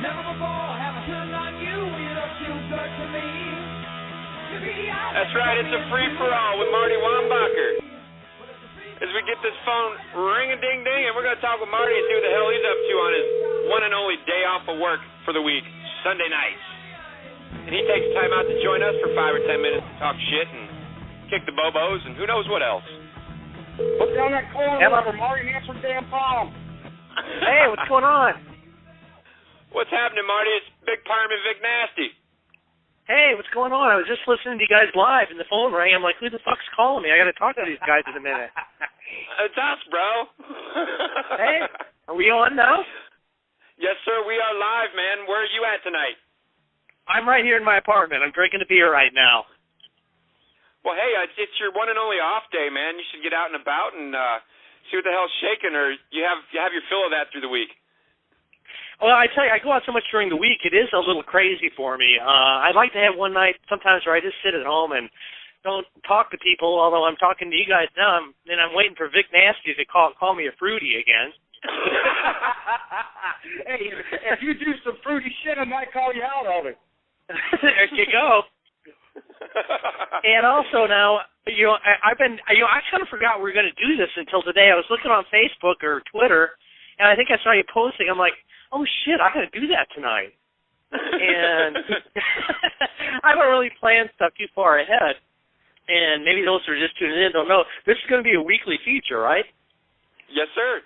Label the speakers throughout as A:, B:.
A: Never before have I turned on you. You look too good to me.
B: That's right, it's a free-for-all with Marty Wombacher. As we get this phone ring-a-ding-ding, and we're going to talk with Marty and see what the hell he's up to on his one and only day off of work for the week, Sunday nights. And he takes time out to join us for 5 or 10 minutes to talk shit and kick the bobos and who knows what else.
C: Put down that corner for Marty and answer the damn phone.
D: Hey, what's going on?
B: What's happening, Marty? It's Big Perm and Vic Nasty.
D: Hey, what's going on? I was just listening to you guys live, and the phone rang. I'm like, who the fuck's calling me? I got to talk to these guys in a minute.
B: It's us, bro.
D: Hey, are we on now?
B: Yes, sir. We are live, man. Where are you at tonight?
D: I'm right here in my apartment. I'm drinking a beer right now.
B: Well, hey, it's your one and only off day, man. You should get out and about and see what the hell's shaking, or you have your fill of that through the week.
D: Well, I tell you, I go out so much during the week, it is a little crazy for me. I'd like to have one night sometimes where I just sit at home and don't talk to people, although I'm talking to you guys now, and I'm waiting for Vic Nasty to call me a fruity again.
C: Hey, if you do some fruity shit, I might call you out of it.
D: There you go. And also now, I kind of forgot we were going to do this until today. I was looking on Facebook or Twitter, and I think I saw you posting. I'm like, oh shit, I got to do that tonight. And I haven't really planned stuff too far ahead. And maybe those who are just tuning in don't know. This is going to be a weekly feature, right?
B: Yes, sir.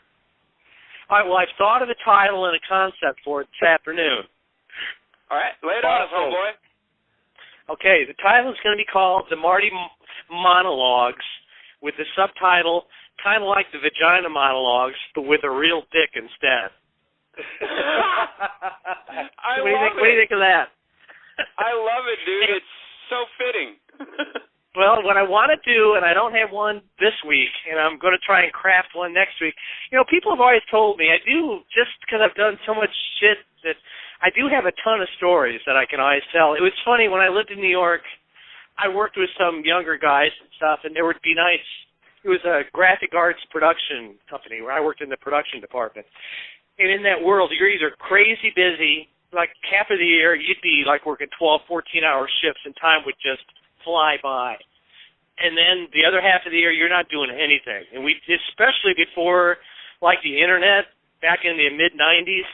D: All right, well, I've thought of a title and a concept for it this afternoon.
B: All right, lay it on us, homeboy.
D: Okay, the title is going to be called The Marty Monologues, with the subtitle, kind of like the Vagina Monologues, but with a real dick instead. What do you think of that?
B: I love it, dude. It's so fitting.
D: Well, what I want to do, and I don't have one this week, and I'm going to try and craft one next week. You know, people have always told me, I do, just because I've done so much shit, that I do have a ton of stories that I can always tell. It was funny, when I lived in New York, I worked with some younger guys and stuff, and there would be nights, it was a graphic arts production company where I worked in the production department. And in that world, you're either crazy busy, like half of the year, you'd be like working 12, 14-hour shifts, and time would just fly by. And then the other half of the year, you're not doing anything. And we, especially before, like the internet, back in the mid-'90s,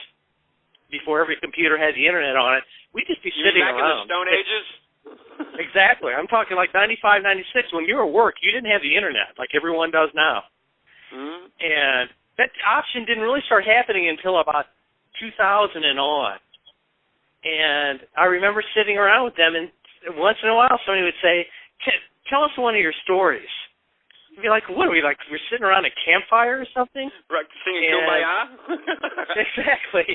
D: before every computer had the internet on it, we'd just be sitting
B: back
D: around.
B: in the Stone Ages?
D: Exactly. I'm talking like 95, 96. When you were at work, you didn't have the internet like everyone does now.
B: Mm-hmm.
D: And that option didn't really start happening until about 2000 and on. And I remember sitting around with them, and once in a while somebody would say, tell us one of your stories. I'd be like, what are we, like, we're sitting around a campfire or something?
B: Right, singing Kumbaya?
D: Exactly.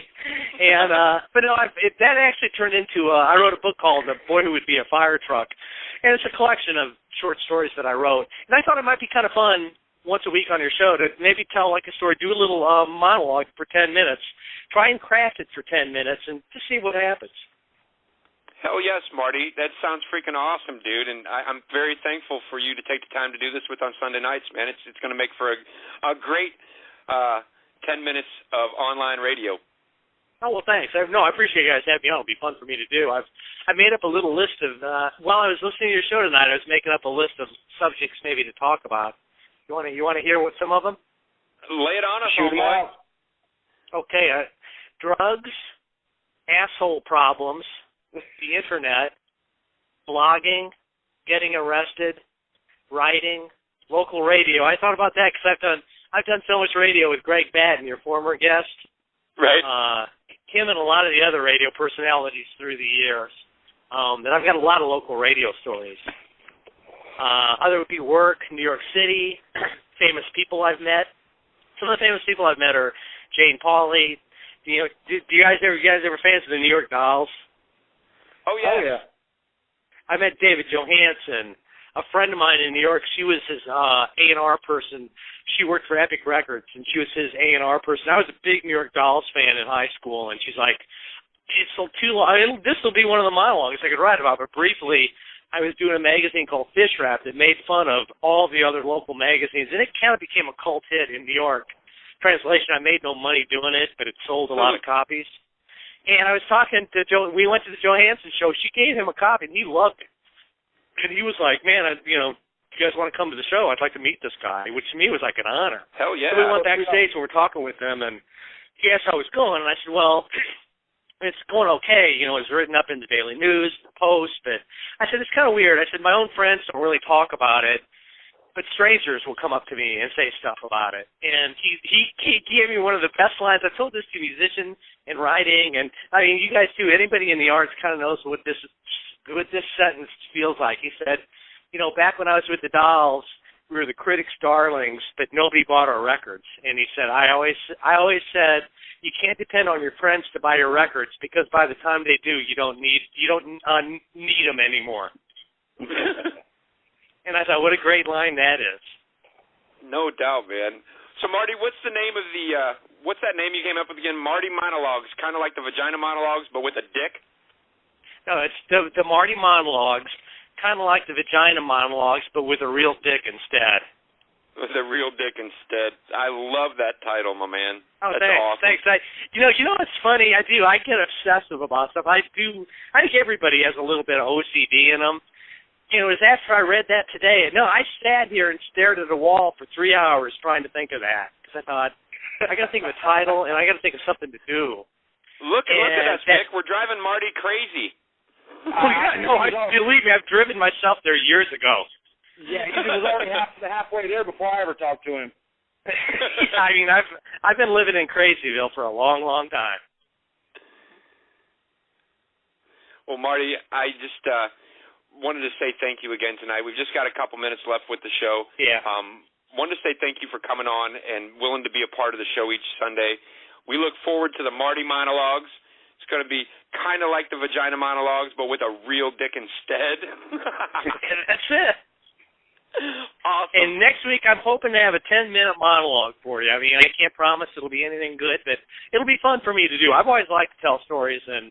D: And, but no, that actually turned into, I wrote a book called The Boy Who Would Be a Fire Truck. And it's a collection of short stories that I wrote. And I thought it might be kind of fun once a week on your show to maybe tell like a story, do a little monologue for 10 minutes, try and craft it for 10 minutes, and just see what happens.
B: Hell yes, Marty. That sounds freaking awesome, dude. And I'm very thankful for you to take the time to do this with on Sunday nights, man. It's going to make for a great 10 minutes of online radio.
D: Oh, well, thanks. I appreciate you guys having me on. It'll be fun for me to do. I made up a little list of, while I was listening to your show tonight, I was making up a list of subjects maybe to talk about. You want to hear what some of them?
B: Lay it on us,
C: Shoot
B: homeboy.
D: Okay, drugs, asshole problems, the internet, blogging, getting arrested, writing, local radio. I thought about that because I've done so much radio with Greg Batten, your former guest.
B: Right.
D: Him and a lot of the other radio personalities through the years. And I've got a lot of local radio stories. Other would be work, New York City, famous people I've met. Some of the famous people I've met are Jane Pauley. Do you guys ever fans of the New York Dolls?
B: Oh, yeah.
C: Oh, yeah.
D: I met David Johansen. A friend of mine in New York, she was his A&R person. She worked for Epic Records, and she was his A&R person. I was a big New York Dolls fan in high school, and she's like, it's too long. This will be one of the monologues I could write about, but briefly, I was doing a magazine called Fish Wrap that made fun of all the other local magazines, and it kind of became a cult hit in New York. Translation, I made no money doing it, but it sold a lot of copies. And I was talking to Joe. We went to the Johansson show. She gave him a copy, and he loved it. And he was like, man, if you guys want to come to the show, I'd like to meet this guy, which to me was like an honor.
B: Hell yeah.
D: So we went backstage and we're talking with him, and he asked how it was going. And I said, well, it's going okay. It was written up in the Daily News, the Post. But I said, it's kind of weird. I said, my own friends don't really talk about it, but strangers will come up to me and say stuff about it. And he gave me one of the best lines. I've told this to musicians in writing, and I mean, you guys too. Anybody in the arts kind of knows what this sentence feels like. He said, back when I was with the Dolls, we were the critics' darlings, but nobody bought our records. And he said, I always said, you can't depend on your friends to buy your records, because by the time they do, you don't need them anymore. And I thought, what a great line that is.
B: No doubt, man. So, Marty, what's the name of what's that name you came up with again? Marty Monologues, kind of like the Vagina Monologues, but with a dick?
D: No, it's the Marty Monologues, kind of like the Vagina Monologues, but with a real dick instead.
B: With a real dick instead. I love that title, my man.
D: Oh,
B: that's
D: thanks.
B: awesome.
D: Thanks. You know what's funny? I get obsessive about stuff. I think everybody has a little bit of OCD in them. It was after I read that today. No, I sat here and stared at a wall for 3 hours trying to think of that, because I thought, I got to think of a title, and I got to think of something to do.
B: Look at us, Nick. We're driving Marty crazy.
D: Believe me, I've driven myself there years ago.
C: Yeah, he was already halfway there before I ever talked to him.
D: I mean, I've been living in Crazyville for a long, long time.
B: Well, Marty, I just wanted to say thank you again tonight. We've just got a couple minutes left with the show.
D: Yeah.
B: Wanted to say thank you for coming on and willing to be a part of the show each Sunday. We look forward to the Marty Monologues. It's going to be kind of like the Vagina Monologues, but with a real dick instead.
D: That's it.
B: Awesome.
D: And next week, I'm hoping to have a 10-minute monologue for you. I mean, I can't promise it'll be anything good, but it'll be fun for me to do. I've always liked to tell stories, and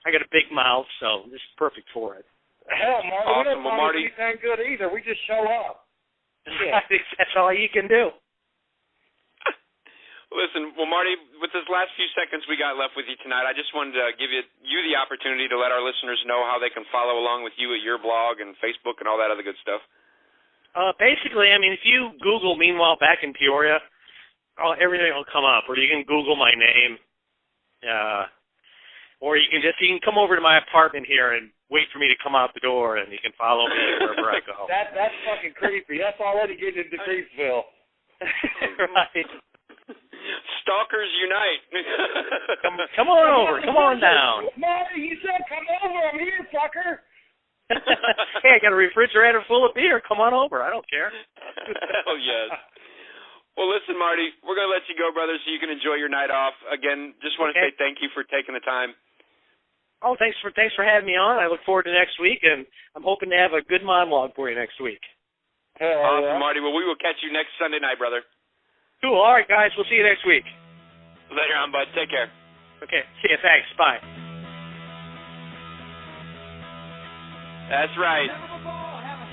D: I got a big mouth, so this is perfect for it.
C: Hell, Marty,
B: awesome.
C: we don't
B: Well,
C: promise anything good either. We just show up.
D: Yeah. I think that's all you can do.
B: Listen, well, Marty, with this last few seconds we got left with you tonight, I just wanted to give you the opportunity to let our listeners know how they can follow along with you at your blog and Facebook and all that other good stuff.
D: Basically, I mean, if you Google Meanwhile Back in Peoria, everything will come up. Or you can Google my name. Or you can come over to my apartment here and wait for me to come out the door, and you can follow me wherever I go.
C: That's fucking creepy. That's already getting into Creepsville.
D: Right.
B: Stalkers unite.
D: Come on over. Come on down.
C: Marty, you said come over. I'm here, fucker.
D: Hey, I got a refrigerator full of beer. Come on over. I don't care.
B: Hell yes. Well, listen, Marty, we're going to let you go, brother, so you can enjoy your night off. Again, just want to say thank you for taking the time.
D: Oh, thanks for having me on. I look forward to next week, and I'm hoping to have a good monologue for you next week.
B: Awesome, Marty. Well, we will catch you next Sunday night, brother.
D: Cool. All right, guys. We'll see you next week.
B: Later on, bud. Take care.
D: Okay. See you. Thanks. Bye.
B: That's right.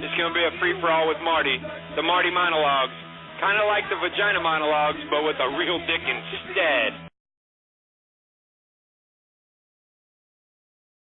B: It's going to be a free-for-all with Marty. The Marty Monologues. Kind of like the Vagina Monologues, but with a real dick instead.